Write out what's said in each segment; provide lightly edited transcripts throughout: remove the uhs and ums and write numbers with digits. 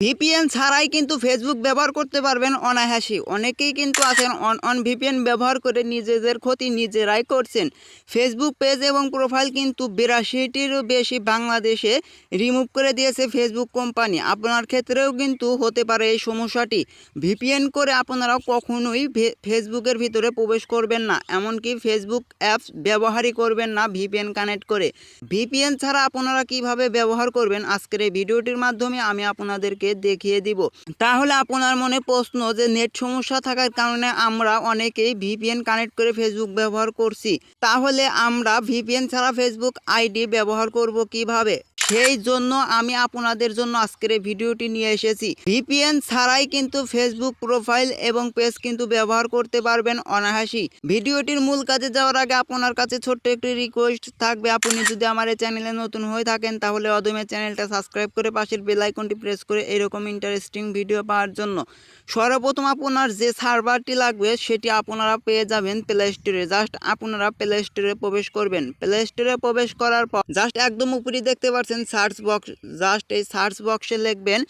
VPN ছাড়াই কিন্তু Facebook ব্যবহার করতে পারবেন অনায়াসে। অনেকেই কিন্তু আছেন অন ভিপিএন ব্যবহার করে নিজেদের ক্ষতি নিজেরাই করছেন। ফেসবুক পেজ এবং প্রোফাইল কিন্তু ৮২টিরও বেশি বাংলাদেশে রিমুভ করে দিয়েছে ফেসবুক কোম্পানি। আপনার ক্ষেত্রেও কিন্তু হতে পারে এই সমস্যাটি। ভিপিএন করে আপনারা কখনোই ফেসবুকের ভিতরে প্রবেশ করবেন না, এমনকি ফেসবুক অ্যাপস ব্যবহারই করবেন না ভিপিএন কানেক্ট করে। ভিপিএন ছাড়া আপনারা কিভাবে ব্যবহার করবেন আজকের এই ভিডিওটির মাধ্যমে আমি আপনাদেরকে দেখিয়ে দিব। তাহলে আপনার মনে প্রশ্ন যে নেট সমস্যা থাকার কারণে আমরা অনেকেই ভিপিএন কানেক্ট করে ফেসবুক ব্যবহার করছি, তাহলে আমরা ভিপিএন ছাড়া ফেসবুক আইডি ব্যবহার করব কিভাবে? সেই জন্য আমি আপনাদের জন্য আজকের এই ভিডিওটি নিয়ে এসেছি। ভিপিএন ছাড়াই কিন্তু ফেসবুক প্রোফাইল এবং পেজ কিন্তু ব্যবহার করতে পারবেন অনায়াসেই। ভিডিওটির মূল কাজে যাওয়ার আগে আপনার কাছে ছোট্ট একটি রিকোয়েস্ট থাকবে, আপনি যদি আমার এই চ্যানেলে নতুন হয়ে থাকেন তাহলে অদমে চ্যানেলটা সাবস্ক্রাইব করে পাশের বেল আইকনটি প্রেস করে এরকম ইন্টারেস্টিং ভিডিও পাওয়ার জন্য। সর্বপ্রথম আপনার যে সার্ভারটি লাগবে সেটি আপনারা পেয়ে যাবেন প্লে স্টোরে। জাস্ট আপনারা প্লে স্টোরে প্রবেশ করবেন। প্লে স্টোরে প্রবেশ করার পর জাস্ট একদম উপরে দেখতে পাচ্ছেন সার্চ বক্স, জাস্ট এই সার্চ বক্সে লিখবেন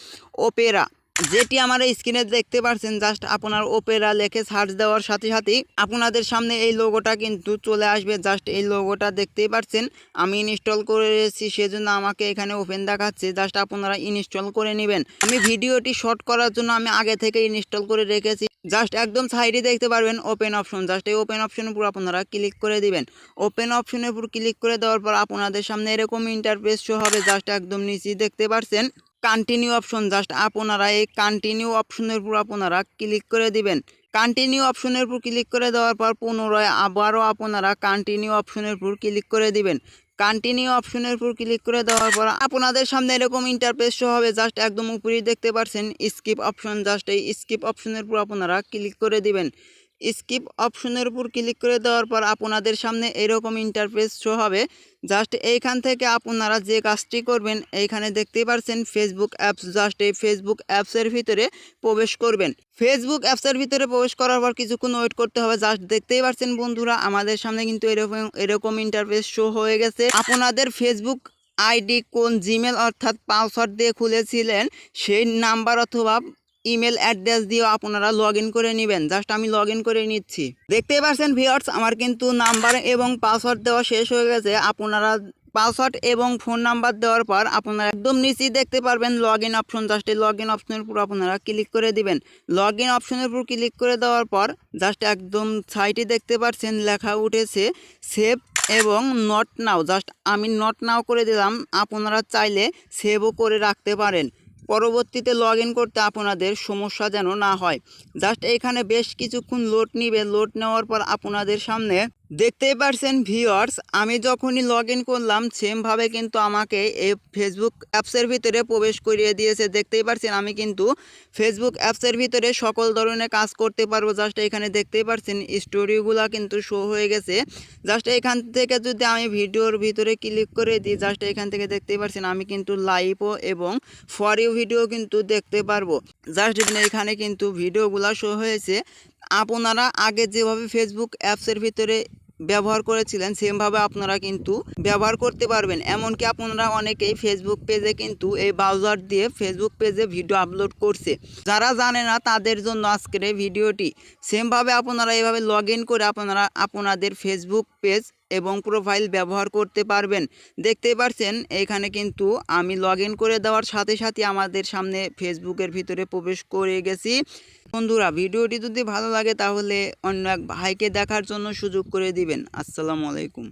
ওপেরা, যেটি আমার স্ক্রিনে দেখতে পাচ্ছেন। জাস্ট আপনার ওপেরা লিখে সার্চ দেওয়ার সাথে সাথেই আপনাদের সামনে এই লোগোটা কিন্তু চলে আসবে। জাস্ট এই লোগোটা দেখতেই পাচ্ছেন, আমি ইনস্টল করেছি সেজন্য আমাকে এখানে ওপেন দেখাচ্ছে। জাস্ট আপনারা ইনস্টল করে নেবেন। আমি ভিডিওটি শর্ট করার জন্য আমি আগে থেকে ইনস্টল করে রেখেছি। জাস্ট একদম সাইডে দেখতে পারবেন ওপেন অপশন, জাস্ট এই ওপেন অপশনের উপর আপনারা ক্লিক করে দিবেন। ওপেন অপশনের উপর ক্লিক করে দেওয়ার পর আপনাদের সামনে এরকম ইন্টারফেস শো হবে। জাস্ট একদম নিচে দেখতে পাচ্ছেন কন্টিনিউ অপশন, জাস্ট আপনারা এই কন্টিনিউ অপশনের উপর আপনারা ক্লিক করে দিবেন। কন্টিনিউ অপশনের উপর ক্লিক করে দেওয়ার পর পুনরায় আবারও আপনারা কন্টিনিউ অপশনের উপর ক্লিক করে দিবেন। কন্টিনিউ অপশনের উপর ক্লিক করে দেওয়ার পর আপনাদের সামনে এরকম ইন্টারফেস শো হবে। জাস্ট একদম উপরে দেখতে পাচ্ছেন স্কিপ অপশন, জাস্ট এই স্কিপ অপশনের উপর আপনারা ক্লিক করে দিবেন। স্কিপ অপশনের উপর ক্লিক করে দেওয়ার পর আপনাদের সামনে এরকম ইন্টারফেস শো হবে। জাস্ট এইখান থেকে আপনারা যে কাজটি করবেন, এইখানে দেখতেই পাচ্ছেন ফেসবুক অ্যাপস, জাস্ট এই ফেসবুক অ্যাপসের ভিতরে প্রবেশ করবেন। ফেসবুক অ্যাপসের ভিতরে প্রবেশ করার পর কিছুক্ষণ ওয়েট করতে হবে। জাস্ট দেখতেই পাচ্ছেন বন্ধুরা, আমাদের সামনে কিন্তু এরকম ইন্টারফেস শো হয়ে গেছে। আপনাদের ফেসবুক আইডি কোন জিমেল অর্থাৎ পাসওয়ার্ড দিয়ে খুলেছিলেন সেই নাম্বার অথবা ইমেল অ্যাড্রেস দিয়েও আপনারা লগ ইন করে নেবেন। জাস্ট আমি লগ ইন করে নিচ্ছি। দেখতেই পাচ্ছেন ভিউয়ার্স, আমার কিন্তু নাম্বার এবং পাসওয়ার্ড দেওয়া শেষ হয়ে গেছে। আপনারা পাসওয়ার্ড এবং ফোন নাম্বার দেওয়ার পর আপনারা একদম নিচেই দেখতে পারবেন লগ ইন অপশন, জাস্ট এই লগ ইন অপশনের উপর আপনারা ক্লিক করে দিবেন। লগ ইন অপশনের উপর ক্লিক করে দেওয়ার পর জাস্ট একদম সাইটে দেখতে পাচ্ছেন লেখা উঠেছে সেভ এবং নট নাও। জাস্ট আমি নট নাও করে দিলাম। আপনারা চাইলে সেভও করে রাখতে পারেন, পরবর্তীতে লগ ইন করতে আপনাদের সমস্যা যেন না হয়। জাস্ট এখানে বেশ কিছুক্ষণ লোড নিবে। লোড নেওয়ার পর আপনাদের সামনে দেখতেই পারছেন ভিউয়ার্স, আমি যখনই লগ ইন করলাম সেমভাবে কিন্তু আমাকে এই ফেসবুক অ্যাপসের ভিতরে প্রবেশ করিয়ে দিয়েছে। দেখতেই পারছেন আমি কিন্তু ফেসবুক অ্যাপসের ভিতরে সকল ধরনের কাজ করতে পারবো। জাস্ট এখানে দেখতেই পারছেন স্টোরিগুলো কিন্তু শো হয়ে গেছে। জাস্ট এখান থেকে যদি আমি ভিডিওর ভিতরে ক্লিক করে দিই, জাস্ট এখান থেকে দেখতেই পারছেন আমি কিন্তু লাইভও এবং ফর ইউ ভিডিও কিন্তু দেখতে পারবো। জাস্ট এখানে কিন্তু ভিডিওগুলো শো হয়েছে। আপনারা আগে যেভাবে ফেসবুক অ্যাপসের ভিতরে ব্যবহার করেছিলেন সেমভাবে আপনারা কিন্তু ব্যবহার করতে পারবেন। এমনকি আপনারা অনেকেই ফেসবুক পেজে কিন্তু এই ব্রাউজার দিয়ে ফেসবুক পেজে ভিডিও আপলোড করছে। যারা জানে না তাদের জন্য আজকের এই ভিডিওটি। সেমভাবে আপনারা এইভাবে লগ ইন করে আপনারা আপনাদের ফেসবুক পেজ এবং প্রোফাইল ব্যবহার করতে পারবেন। দেখতেই পাচ্ছেন এখানে কিন্তু আমি লগ ইন করে দেওয়ার সাথে সাথে আমাদের সামনে ফেসবুকের ভিতরে প্রবেশ করে গেছি। বন্ধুরা, ভিডিওটি যদি ভালো লাগে তাহলে অন্য এক ভাইকে দেখার জন্য সুযোগ করে দিবেন। আসসালামু আলাইকুম।